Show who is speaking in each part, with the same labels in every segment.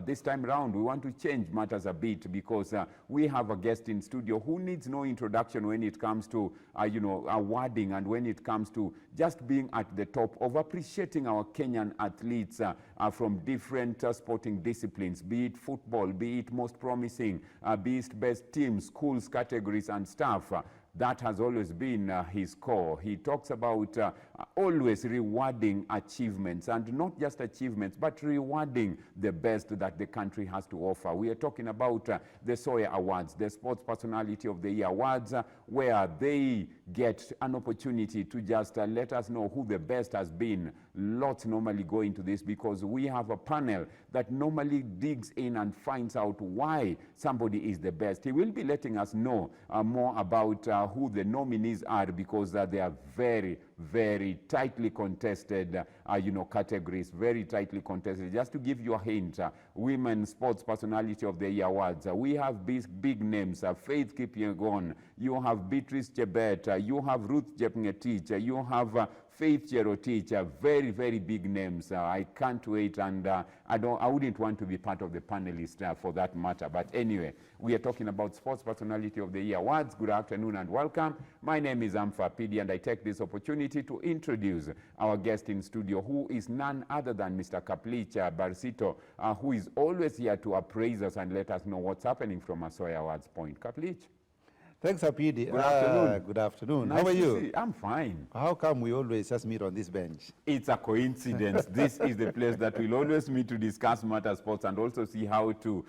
Speaker 1: This time around, we want to change matters a bit because we have a guest in studio who needs no introduction when it comes to, awarding and when it comes to just being at the top of appreciating our Kenyan athletes from different sporting disciplines, be it football, be it most promising, be it best teams, schools, categories and stuff. That has always been his core. He talks about always rewarding achievements, and not just achievements, but rewarding the best that the country has to offer. We are talking about the SOYA Awards, the Sports Personality of the Year Awards, where they get an opportunity to just let us know who the best has been. Lots normally go into this because we have a panel that normally digs in and finds out why somebody is the best. He will be letting us know more about who the nominees are, because they are very, very tightly contested, categories, very tightly contested. Just to give you a hint, Women Sports Personality of the Year Awards, we have big names, Faith Kipyegon, you have Beatrice Chebet, you have Ruth Jepngetich, you have Faith Cherotich, very, very big names. I can't wait, and I wouldn't want to be part of the panelists for that matter. But anyway, we are talking about Sports Personality of the Year Awards. Good afternoon and welcome. My name is Amfa Pidi, and I take this opportunity to introduce our guest in studio, who is none other than Mr. Kapplich, Barsito, who is always here to appraise us and let us know what's happening from a SOYA Awards point. Kapplich.
Speaker 2: Thanks, Apidi.
Speaker 1: Good afternoon.
Speaker 2: Good afternoon.
Speaker 1: Nice
Speaker 2: How are you?
Speaker 1: See. I'm fine.
Speaker 2: How come we always just meet on this bench?
Speaker 1: It's a coincidence. This is the place that we'll always meet to discuss matter sports and also see how to,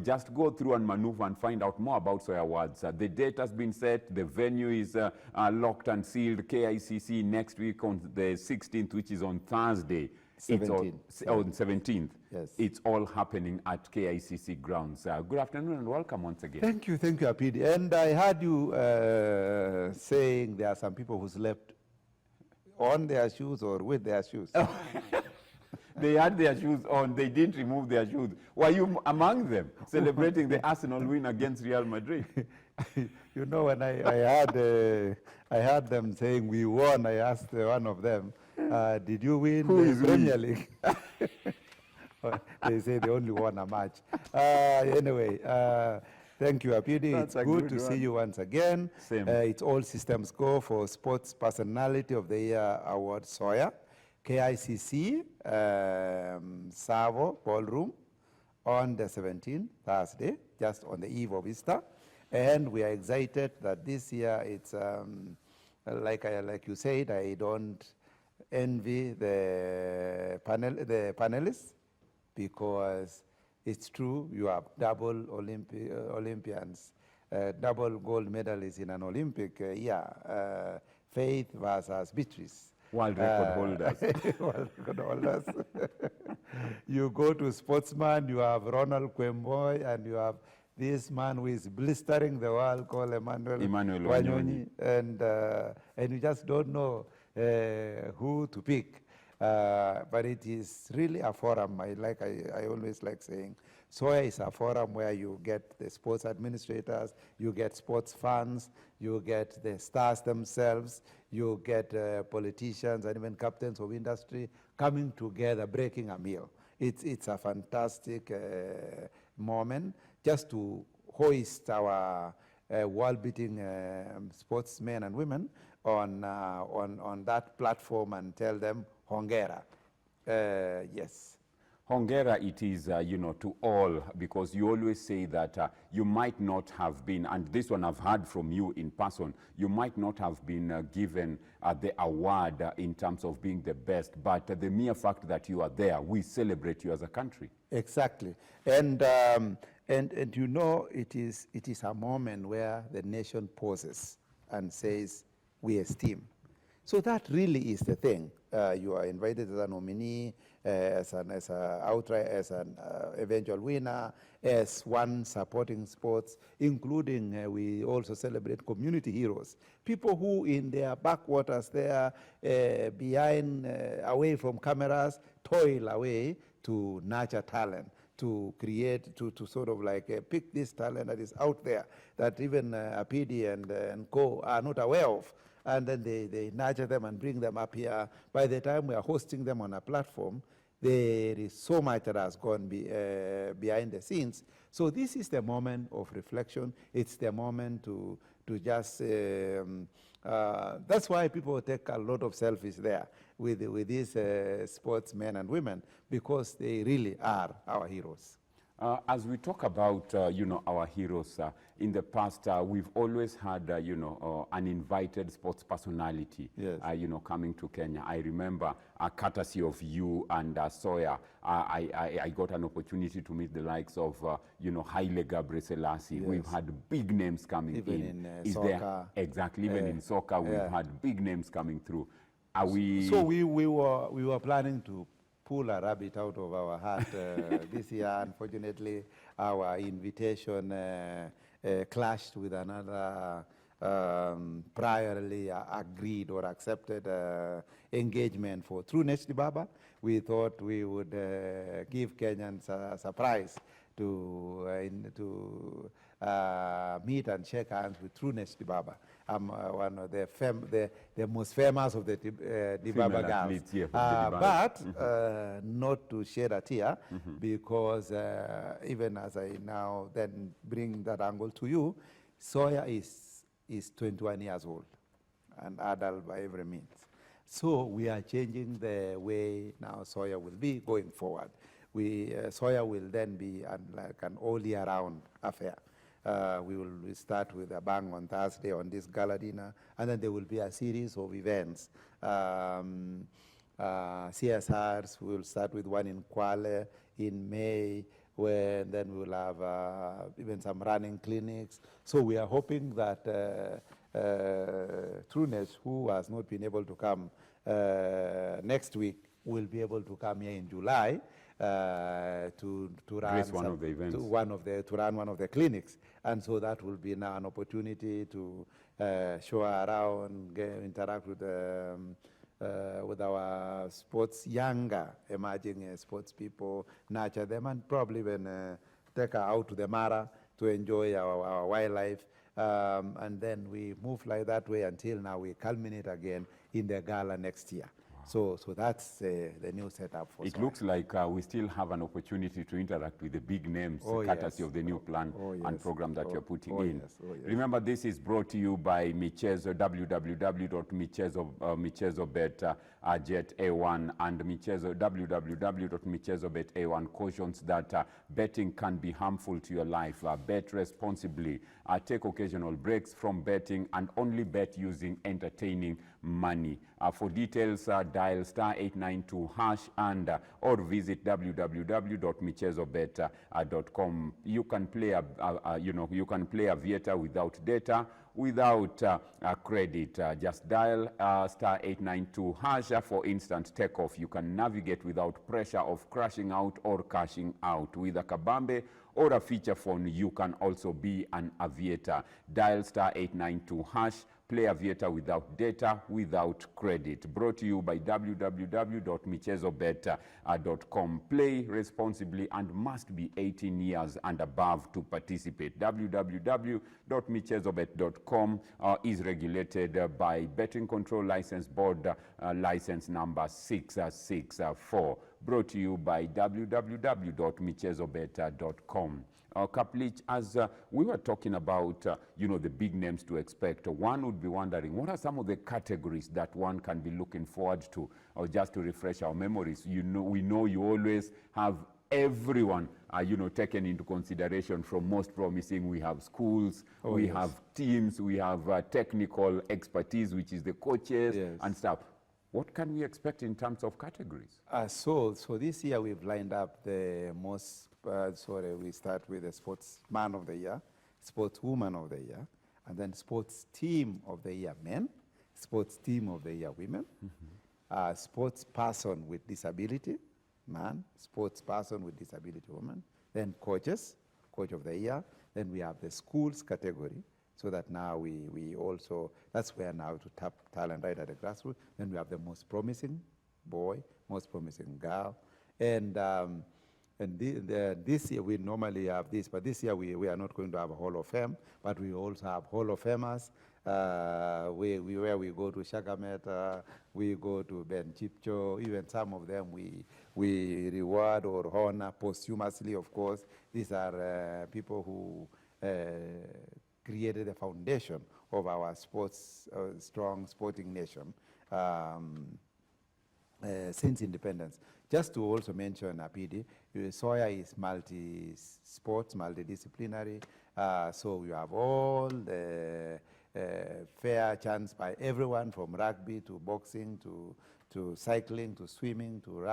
Speaker 1: just go through and maneuver and find out more about SOYA Awards. The date has been set. The venue is locked and sealed. KICC next week on the 16th, which is on Thursday.
Speaker 2: 17th.
Speaker 1: On 17th.
Speaker 2: Yes.
Speaker 1: It's all happening at KICC grounds. Good afternoon and welcome once again.
Speaker 2: Thank you, Apidi. And I heard you saying there are some people who slept on their shoes or with their shoes.
Speaker 1: They had their shoes on. They didn't remove their shoes. Were you among them celebrating the Arsenal win against Real Madrid?
Speaker 2: When I heard them saying we won, I asked one of them, did you win the Premier League? They say they only won a match. Anyway, thank you, Apidi. It's good to see you once again.
Speaker 1: Same.
Speaker 2: It's all systems go for Sports Personality of the Year Award SOYA, KICC, Savo Ballroom on the 17th, Thursday, just on the eve of Easter. And we are excited that this year it's, like you said, I don't envy the panelists, because it's true, you have double Olympians, double gold medalists in an Olympic year. Faith versus Beatrice.
Speaker 1: World record holders.
Speaker 2: World record holders. You go to sportsman, you have Ronald Kwemboy, and you have this man who is blistering the world called Emmanuel Wanyonyi, and you just don't know who to pick. But it is really a forum. I always like saying, SOYA is a forum where you get the sports administrators, you get sports fans, you get the stars themselves, you get politicians and even captains of industry coming together, breaking a meal. It's a fantastic moment just to hoist our world-beating sportsmen and women on that platform and tell them, Hongera. Yes.
Speaker 1: Hongera it is, to all, because you always say that you might not have been, and this one I've heard from you in person, you might not have been given the award in terms of being the best, but the mere fact that you are there, we celebrate you as a country.
Speaker 2: Exactly. And it is a moment where the nation pauses and says, we esteem. So that really is the thing. You are invited as a nominee, as an eventual winner, as one supporting sports, including we also celebrate community heroes, people who in their backwaters there, behind, away from cameras, toil away to nurture talent, to create, to sort of pick this talent that is out there that even Apidi and co are not aware of. And then they nurture them and bring them up here. By the time we are hosting them on a platform, there is so much that has gone behind the scenes. So this is the moment of reflection. It's the moment to just, that's why people take a lot of selfies there with these sportsmen and women, because they really are our heroes.
Speaker 1: As we talk about, our heroes, in the past, we've always had, an invited sports personality,
Speaker 2: Yes.
Speaker 1: Coming to Kenya. I remember, courtesy of you and SOYA, I got an opportunity to meet the likes of, Haile Gebrselassie.
Speaker 2: Yes.
Speaker 1: We've had big names coming
Speaker 2: Even in soccer.
Speaker 1: Exactly, even in soccer, we've had big names coming through. Are we...
Speaker 2: So we were planning to pull a rabbit out of our hat this year. Unfortunately, our invitation clashed with another priorly agreed or accepted engagement for True Nech Dibaba. We thought we would give Kenyans a surprise to meet and shake hands with True Nech Dibaba. I'm one of the most famous of the Dibaba girls.
Speaker 1: Yeah,
Speaker 2: but not to shed a tear, because even as I now then bring that angle to you, SOYA is 21 years old, an adult by every means. So we are changing the way now SOYA will be going forward. SOYA will then be like an all-year-round affair. We will start with a bang on Thursday on this gala dinner, and then there will be a series of events. CSRs, we will start with one in Kwale in May, where then we will have even some running clinics. So we are hoping that True Nech, who has not been able to come next week, will be able to come here in July to run
Speaker 1: one of the events.
Speaker 2: To run one of the clinics. And so that will be now an opportunity to show her around, interact with our younger emerging sports people, nurture them, and probably even take her out to the Mara to enjoy our wildlife. And then we move like that way until now we culminate again in the gala next year. So that's the new setup for
Speaker 1: It
Speaker 2: SOYA.
Speaker 1: looks like we still have an opportunity to interact with the big names, courtesy of the new plan and program that you're putting in.
Speaker 2: Yes.
Speaker 1: Remember, this is brought to you by Michezo, www.michezobet.jet.a1 and Michezo, www.michezobet.a1 cautions that betting can be harmful to your life. Bet responsibly, take occasional breaks from betting, and only bet using entertaining money. For details, dial *892# and or visit www.michezobet.com. You can play you can play Aviator without data, without credit. Just dial *892# for instant takeoff. You can navigate without pressure of crashing out or cashing out. With a Kabambe or a feature phone, you can also be an Aviator. Dial *892#. Play Aviator without data, without credit. Brought to you by www.michezobet.com. Play responsibly and must be 18 years and above to participate. www.michezobet.com is regulated by Betting Control License Board, license number 664. Brought to you by www.michezobet.com. Kapplich, as we were talking about, the big names to expect, one would be wondering, what are some of the categories that one can be looking forward to? Or just to refresh our memories, we know you always have everyone, taken into consideration. From most promising, we have schools, we have teams, we have technical expertise, which is the coaches and stuff. What can we expect in terms of categories?
Speaker 2: So this year we've lined up the most, we start with the Sportsman of the Year, Sportswoman of the Year, and then Sports Team of the Year men, Sports Team of the Year women, Sports Person with Disability man, Sports Person with Disability woman, then coaches, Coach of the Year, then we have the schools category, so that now we also, that's where now to tap talent right at the grassroots. Then we have the most promising boy, most promising girl. And this year we normally have this, but this year we are not going to have a Hall of Fame, but we also have Hall of Famers. Where we go to Shakamet, we go to Ben Chipcho, even some of them we we reward or honor posthumously, of course. These are people who created the foundation of our strong sporting nation since independence. Just to also mention, PD, SOYA is multi-sports, multidisciplinary, so we have all the fair chance by everyone from rugby to boxing to cycling to swimming to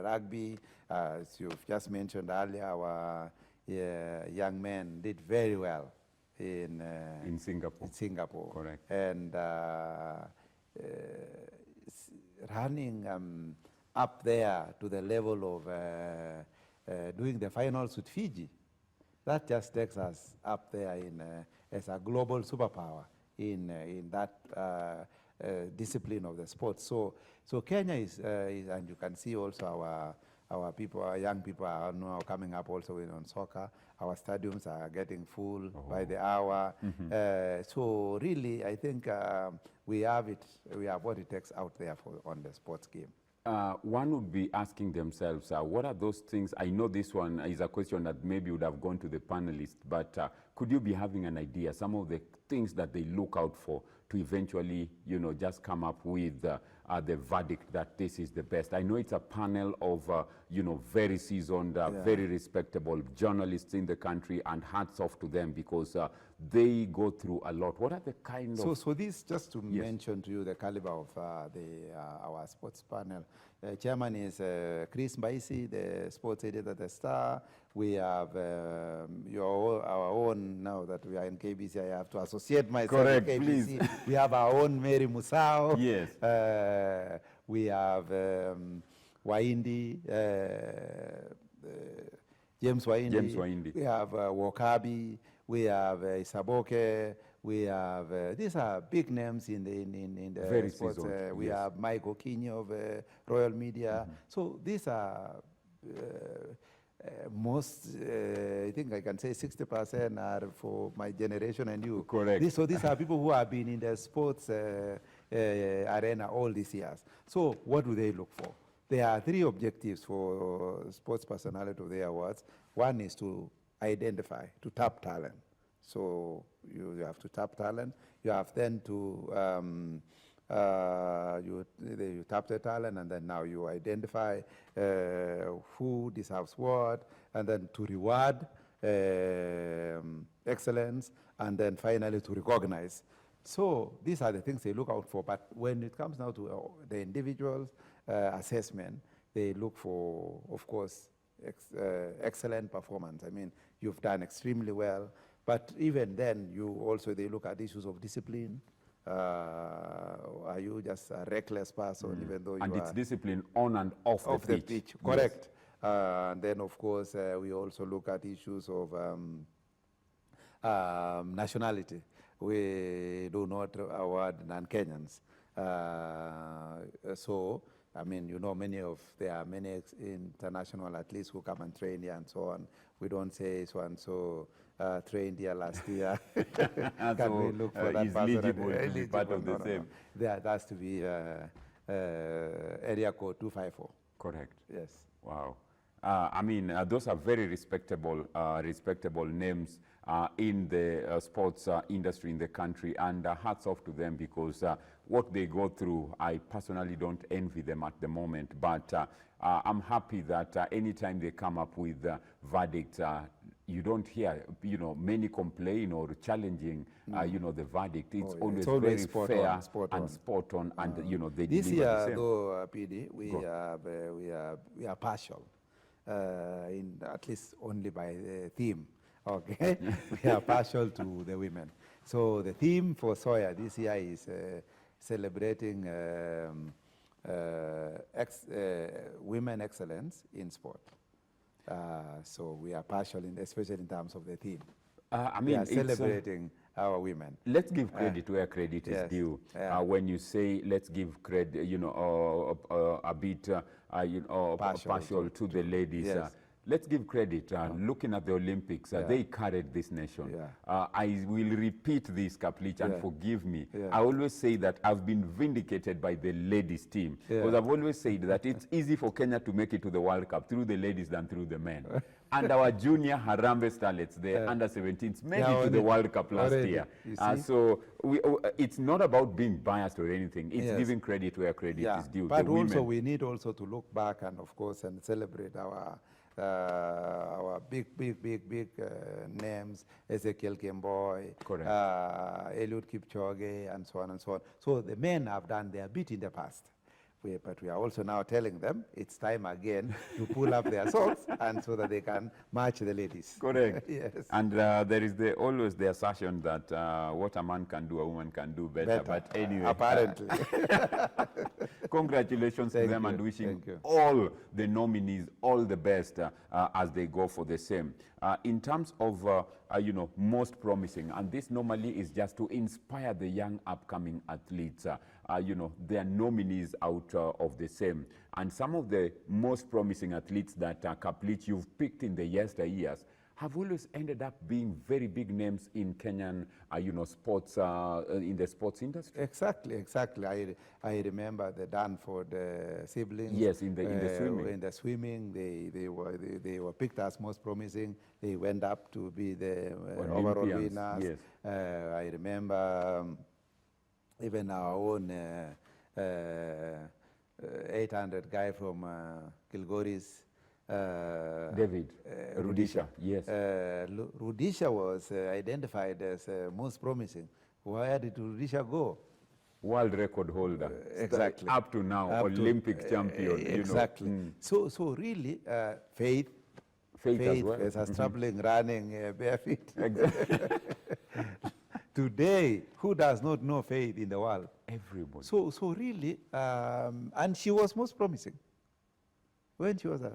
Speaker 2: rugby. As you've just mentioned earlier, our young men did very well in
Speaker 1: Singapore.
Speaker 2: In Singapore.
Speaker 1: Correct.
Speaker 2: And running up there to the level of doing the finals with Fiji, that just takes us up there as a global superpower in that discipline of the sport. So Kenya is, and you can see also our people, our young people are now coming up also on soccer. Our stadiums are getting full by the hour. So really, I think we have what it takes out there on the sports game.
Speaker 1: One would be asking themselves, what are those things? I know this one is a question that maybe would have gone to the panelists, but could you be having an idea, some of the things that they look out for to eventually, just come up with the verdict that this is the best? I know it's a panel of, very seasoned, very respectable journalists in the country, and hats off to them because they go through a lot. What are the kind of...
Speaker 2: So this, just to mention to you the caliber of our sports panel. Chairman is Chris Mbaisi, the sports editor at the Star. We have our own, now that we are in KBC, I have to associate myself with KBC.
Speaker 1: Please.
Speaker 2: We have our own Mary Musao.
Speaker 1: Yes.
Speaker 2: We have Waindi, James Waindi. We have Wakabi. We have Isaboke. We have these are big names in the
Speaker 1: very
Speaker 2: sports.
Speaker 1: Seasoned,
Speaker 2: We have Mike Okinyi of Royal Media. So these are most, I think I can say 60% are for my generation and you.
Speaker 1: Correct.
Speaker 2: So these are people who have been in the sports arena all these years. So what do they look for? There are three objectives for sports personality of the awards. One is to identify, to tap talent. So you have to tap talent. You have then to you tap the talent, and then now you identify who deserves what, and then to reward excellence, and then finally to recognize. So these are the things they look out for. But when it comes now to the individual's assessment, they look for, of course, excellent performance. I mean, you've done extremely well. But even then, they look at issues of discipline. Are you just a reckless person, even though you
Speaker 1: and
Speaker 2: are...
Speaker 1: it's discipline on and off the pitch.
Speaker 2: Correct. Yes. And then, of course, we also look at issues of nationality. We do not award non-Kenyans. So, I mean, there are many international athletes who come and train here and so on. We don't say so-and-so trained here last year. Can we look for that person?
Speaker 1: Eligible to be part of the same.
Speaker 2: That has to be area code 254.
Speaker 1: Correct.
Speaker 2: Yes.
Speaker 1: Wow. I mean, those are very respectable names in the sports industry in the country, and hats off to them because what they go through, I personally don't envy them at the moment, but I'm happy that anytime they come up with verdicts, you don't hear, many complain or challenging, the verdict. It's always very fair and spot on, and they
Speaker 2: this
Speaker 1: deliver
Speaker 2: year,
Speaker 1: the same.
Speaker 2: though, PD, we are partial, in at least only by the theme. Okay, we are partial to the women. So the theme for SOYA this year is celebrating women excellence in sport. So we are partial, especially in terms of the theme. I mean, we are celebrating our women.
Speaker 1: Let's give credit where credit is due. When you say let's give credit, a bit partial to the ladies.
Speaker 2: Yes.
Speaker 1: let's give credit. Looking at the Olympics, they carried this nation. I will repeat this, Kapplich, and forgive me. I always say that I've been vindicated by the ladies team, because I've always said that it's easy for Kenya to make it to the World Cup through the ladies than through the men. And our junior Harambee starlets, the under-17s, made it to the World Cup last year. So it's not about being biased or anything. It's giving credit where credit is due.
Speaker 2: But also we need also to look back and, of course, and celebrate our big names, Ezekiel Kemboy, Eliud Kipchoge, and so on and so on. So the men have done their bit in the past. But we are also now telling them it's time again to pull up their socks and so that they can match the ladies.
Speaker 1: Correct. Yes. And there is always the assertion that what a man can do, a woman can do better. But anyway.
Speaker 2: Apparently.
Speaker 1: Congratulations to them and wishing all the nominees all the best as they go for the same. In terms of, most promising, and this normally is just to inspire the young upcoming athletes, their nominees out of the same. And some of the most promising athletes that Kapplich you've picked in the yesteryears have always ended up being very big names in Kenyan, sports, in the sports industry.
Speaker 2: Exactly. I remember the Danford siblings.
Speaker 1: Yes, in the swimming.
Speaker 2: In the swimming, they were picked as most promising. They went up to be the overall winners.
Speaker 1: Yes.
Speaker 2: I remember even our own 800 guy from Kilgoris.
Speaker 1: David Rudisha, yes.
Speaker 2: Rudisha was identified as most promising. Where did Rudisha go?
Speaker 1: World record holder.
Speaker 2: Exactly.
Speaker 1: Up to now, Olympic champion.
Speaker 2: Exactly. So really, faith
Speaker 1: as well.
Speaker 2: As traveling, running, bare feet.
Speaker 1: Exactly.
Speaker 2: Today, who does not know Faith in the world?
Speaker 1: Everybody.
Speaker 2: So really, and she was most promising. When she was a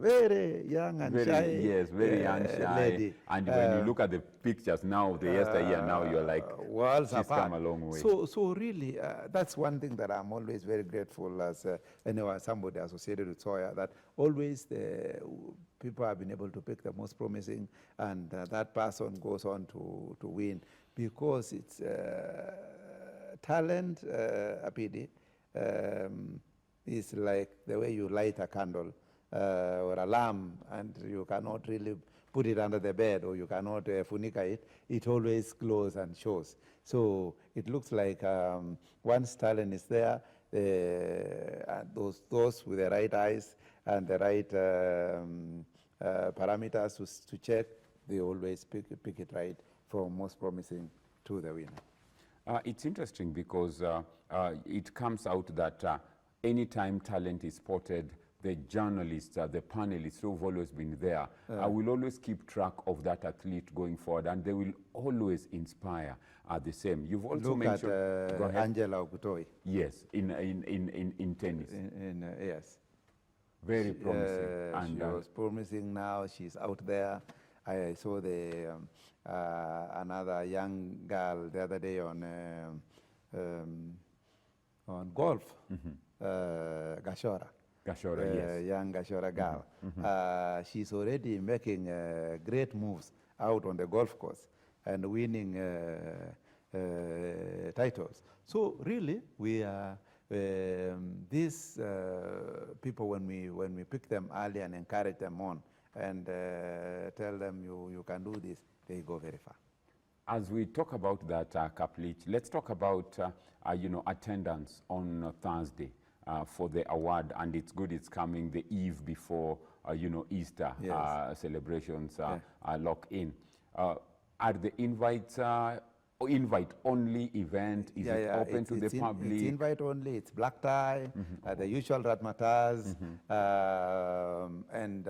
Speaker 2: very young and shy,
Speaker 1: yes, very young, shy
Speaker 2: lady.
Speaker 1: And when you look at the pictures now, the yesteryear, now you're like,
Speaker 2: worlds
Speaker 1: she's
Speaker 2: apart.
Speaker 1: come a long way.
Speaker 2: So really, that's one thing that I'm always very grateful as somebody associated with SOYA, that always the people have been able to pick the most promising, and that person goes on to win, because it's talent, Apidi. It's like the way you light a candle or a lamp, and you cannot really put it under the bed, or you cannot funica it. It always glows and shows. So it looks like once talent is there, those with the right eyes and the right parameters to check, they always pick it right from most promising to the winner.
Speaker 1: It's interesting because it comes out that anytime talent is spotted, the journalists, the panelists who've always been there, will always keep track of that athlete going forward, and they will always inspire the same. You've also mentioned
Speaker 2: Angela Okutoi.
Speaker 1: Yes, in tennis.
Speaker 2: Yes.
Speaker 1: Very promising.
Speaker 2: And she was promising. Now she's out there. I saw another young girl the other day on golf. Gashora,
Speaker 1: yes.
Speaker 2: Young Gashora girl. She's already making great moves out on the golf course and winning titles. So really, we are these people, when we pick them early and encourage them on and tell them you can do this, they go very far.
Speaker 1: As we talk about that, Kapplich, let's talk about attendance on Thursday. For the award, and it's good it's coming the eve before Easter celebrations lock in. Are the invites invite-only event? Is it open to the public?
Speaker 2: It's invite-only. It's black tie, the usual razzmatazz, and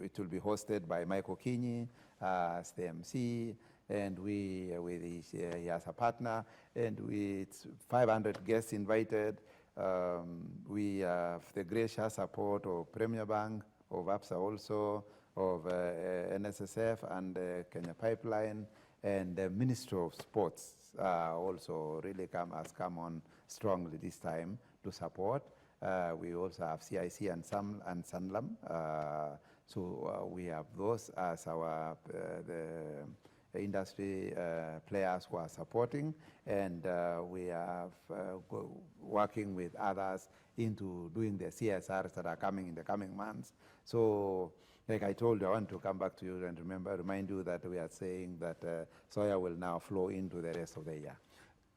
Speaker 2: it will be hosted by Michael Kinyi as the MC. And he has a partner, and it's 500 guests invited. We have the gracious support of Premier Bank, of APSA also, of NSSF and Kenya Pipeline, and the Ministry of Sports also really has come on strongly this time to support. We also have CIC and Sanlam. So we have those as our the industry players who are supporting, and we are working with others into doing the CSRs that are coming in the coming months. So, like I told you, I want to come back to you and remind you that we are saying that SOYA will now flow into the rest of the year.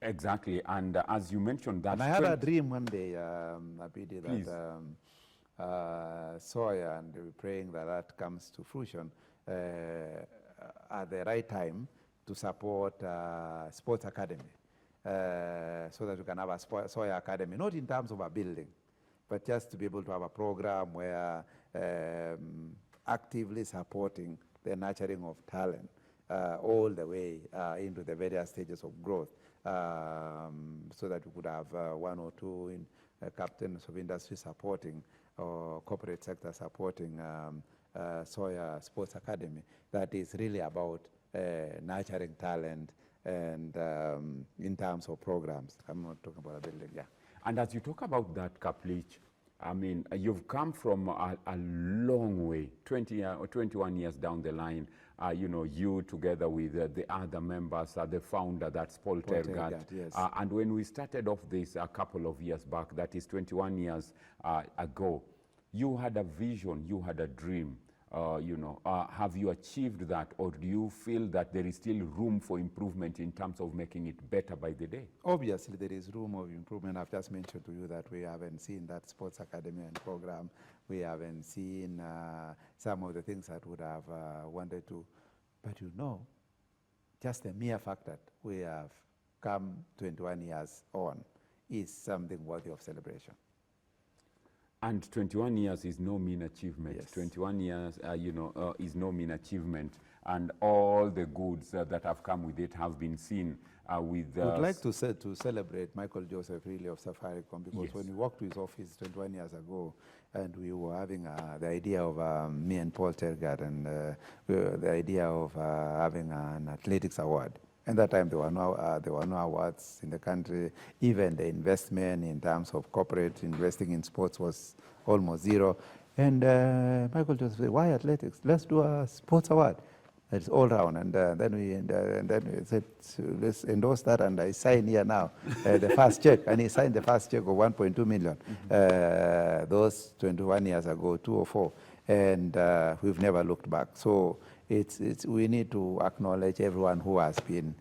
Speaker 1: Exactly, and as you mentioned that...
Speaker 2: And I had a dream one day, Abidi, that SOYA, and we're praying that that comes to fruition at the right time to support sports academy, so that we can have a SOYA academy, not in terms of a building, but just to be able to have a program where actively supporting the nurturing of talent all the way into the various stages of growth, so that we could have one or two captains of industry supporting or corporate sector supporting SOYA Sports Academy. That is really about nurturing talent and in terms of programs. I'm not talking about a building, yeah.
Speaker 1: And as you talk about that, Kapplich, I mean, you've come from a long way, 21 years down the line. You know, you together with the other members, the founder, that's Paul Tergat.
Speaker 2: Yes.
Speaker 1: And when we started off this a couple of years back, that is 21 years ago, you had a vision, you had a dream. You know, have you achieved that, or do you feel that there is still room for improvement in terms of making it better by the day?
Speaker 2: Obviously, there is room of improvement. I've just mentioned to you that we haven't seen that sports academy and program. We haven't seen some of the things that would have wanted to. But you know, just the mere fact that we have come 21 years on is something worthy of celebration.
Speaker 1: And 21 years is no mean achievement.
Speaker 2: Yes.
Speaker 1: 21 years, you know, is no mean achievement. And all the goods that have come with it have been seen with...
Speaker 2: We'd like to celebrate Michael Joseph really of Safaricom, because
Speaker 1: yes.
Speaker 2: when we walked to his office 21 years ago, and we were having the idea of, me and Paul Tergat, and the idea of having an athletics award. At that time, there were no awards in the country. Even the investment in terms of corporate investing in sports was almost zero. And Michael just said, why athletics? Let's do a sports award. It's all round. And then we said, let's endorse that. And I sign here now the first check. And he signed the first check of 1.2 million. Those 21 years ago, 204. And we've never looked back. So we need to acknowledge everyone who has been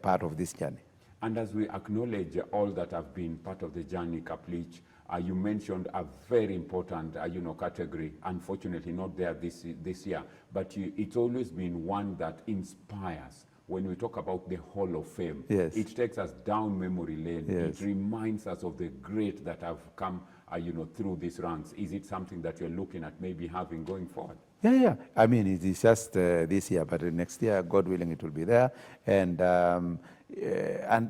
Speaker 2: part of this journey.
Speaker 1: And as we acknowledge all that have been part of the journey, Kapplich, you mentioned a very important you know, category, unfortunately not there this year, but it's always been one that inspires. When we talk about the Hall of Fame,
Speaker 2: yes.
Speaker 1: It takes us down memory lane.
Speaker 2: Yes.
Speaker 1: It reminds us of the great that have come you know, through these ranks. Is it something that you're looking at maybe having going forward?
Speaker 2: Yeah. I mean, it is just this year, but next year, God willing, it will be there. And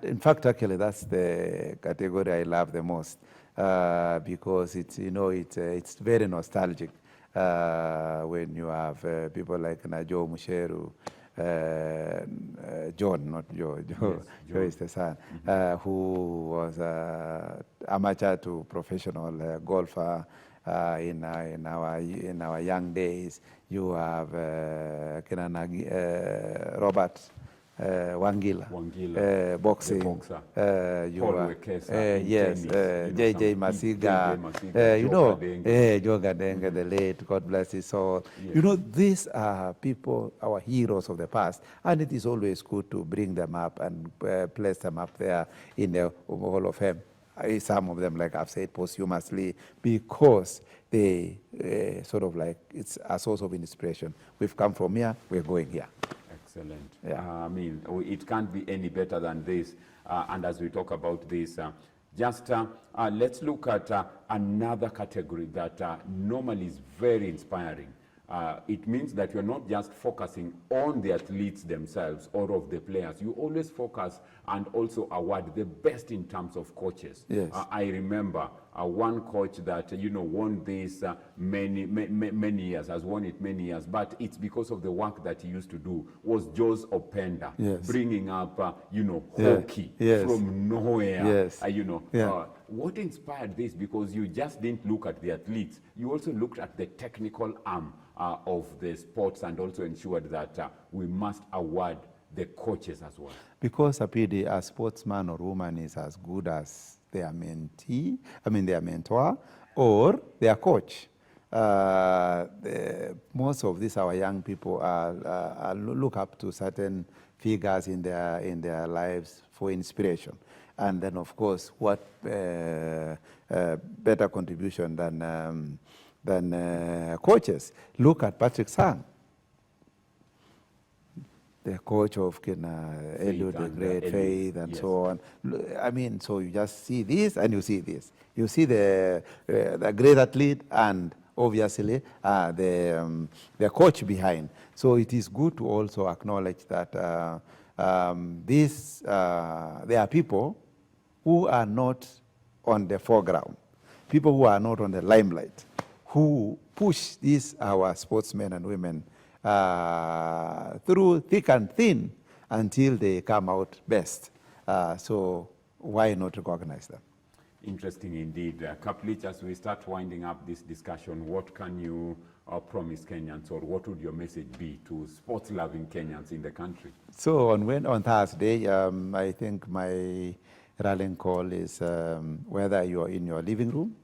Speaker 2: in fact, actually, that's the category I love the most, because it's, you know, it's very nostalgic when you have people like Najo Musheru, John, not Joe. Joe is the son, who was amateur to professional golfer in our young days. You have Robert Wangila, boxing.
Speaker 1: The boxer.
Speaker 2: Paul
Speaker 1: Wekesa,
Speaker 2: yes,
Speaker 1: tennis,
Speaker 2: JJ Masiga, you know, Joe Gadenge, the late, God bless his soul. Yes. You know, these are people, our heroes of the past, and it is always good to bring them up and place them up there in the Hall of Fame. Some of them, like I've said, posthumously, because they sort of like, it's a source of inspiration. We've come from here, we're going here.
Speaker 1: Excellent.
Speaker 2: Yeah.
Speaker 1: I mean, it can't be any better than this. And as we talk about this, let's look at another category that normally is very inspiring. It means that you're not just focusing on the athletes themselves or of the players. You always focus and also award the best in terms of coaches.
Speaker 2: Yes.
Speaker 1: I remember one coach that, won this many years, has won it many years, but it's because of the work that he used to do, was Jose Openda,
Speaker 2: Yes.
Speaker 1: bringing up, hockey
Speaker 2: Yes.
Speaker 1: from nowhere.
Speaker 2: Yes.
Speaker 1: What inspired this? Because you just didn't look at the athletes, you also looked at the technical arm of the sports, and also ensured that we must award the coaches as well.
Speaker 2: Because a sportsman or woman is as good as their mentee, their mentor or their coach. Most of these our young people look up to certain figures in their lives for inspiration. And then, of course, what better contribution than coaches? Look at Patrick Sang, the coach of Eliud the Great, Faith, and so on. So you just see this and you see this. You see the great athlete and obviously the coach behind. So it is good to also acknowledge that there are people who are not on the foreground, people who are not on the limelight, who push these our sportsmen and women through thick and thin until they come out best. So why not recognize them?
Speaker 1: Interesting indeed. Kapplich, as we start winding up this discussion, what can you promise Kenyans, or what would your message be to sports-loving Kenyans in the country?
Speaker 2: So on Thursday, I think my rallying call is whether you're in your living room,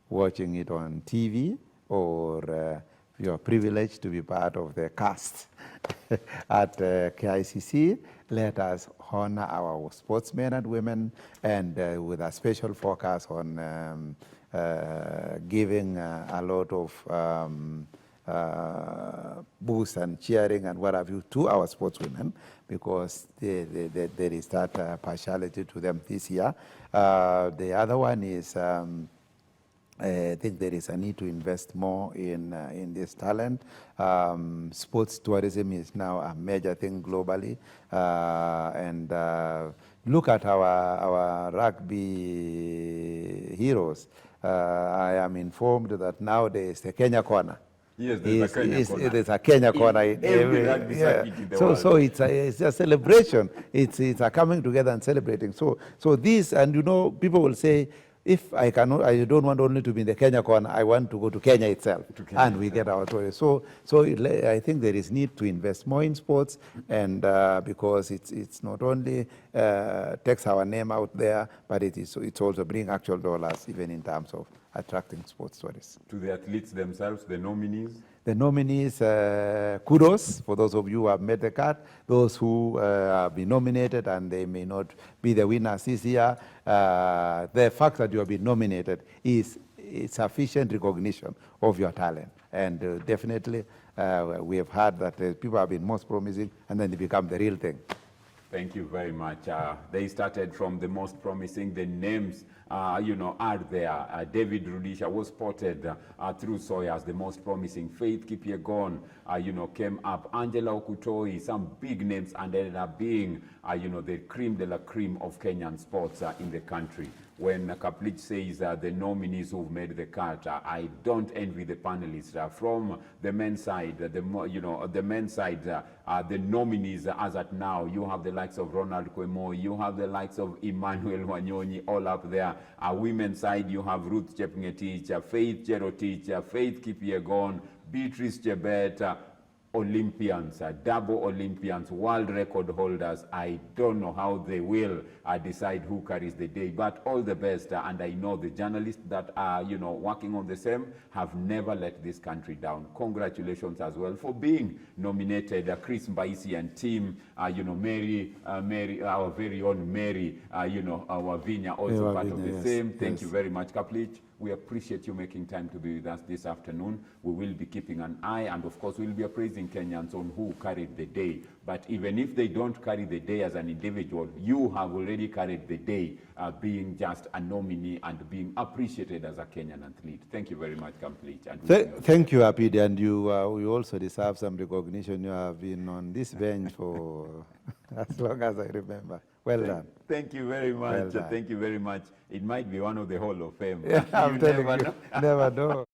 Speaker 2: watching it on TV, or you're privileged to be part of the cast at KICC. Let us honor our sportsmen and women, and with a special focus on giving a lot of boost and cheering and what have you to our sportswomen, because there is that partiality to them this year. The other one is I think there is a need to invest more in this talent. Sports tourism is now a major thing globally, and look at our rugby heroes. I am informed that nowadays the Kenya corner.
Speaker 1: Yes, there's
Speaker 2: a Kenya corner in
Speaker 1: every rugby circuit in the world.
Speaker 2: So it's a celebration. It's a coming together and celebrating. So this, and people will say, if I don't want only to be in the Kenya corner, I want to go to Kenya itself, and we get our tourists. So I think there is need to invest more in sports, and because it's not only takes our name out there, but it's also bring actual dollars, even in terms of attracting sports tourists.
Speaker 1: To the athletes themselves, the nominees?
Speaker 2: The nominees, kudos for those of you who have made the cut. Those who have been nominated and they may not be the winners this year, the fact that you have been nominated is sufficient recognition of your talent. And definitely, we have heard that people have been most promising, and then they become the real thing.
Speaker 1: Thank you very much. They started from the most promising. The names, are there. David Rudisha was spotted through SOYA as the most promising. Faith Kipyegon, came up. Angela Okutoi, some big names, and ended up being, the cream de la cream of Kenyan sports in the country. When Kapplich says the nominees who've made the cut, I don't envy the panelists. From the men's side, the men's side, the nominees as at now, you have the likes of Ronald Kwemo, you have the likes of Emmanuel Wanyonyi, all up there. Women's side, you have Ruth Chepngetich, Faith Cherotich, Faith Kipyegon, Beatrice Chebet, Olympians, double Olympians, world record holders. I don't know how they will decide who carries the day, but all the best. And I know the journalists that are, working on the same have never let this country down. Congratulations as well for being nominated. Chris Mbaisi and team, Mary, our very own Mary, our Vinya, also part of the same. Thank you very much, Kapplich. We appreciate you making time to be with us this afternoon. We will be keeping an eye, and of course, we'll be appraising Kenyans on who carried the day. But even if they don't carry the day as an individual, you have already carried the day, being just a nominee and being appreciated as a Kenyan athlete. Thank you very much, Kapplich.
Speaker 2: Thank you, Apidi, and you also deserve some recognition. You have been on this bench for as long as I remember. Well done.
Speaker 1: Thank you very much.
Speaker 2: Well done.
Speaker 1: Thank you very much. It might be one of the Hall of Fame.
Speaker 2: Yeah, I'm telling you,
Speaker 1: know.
Speaker 2: never know.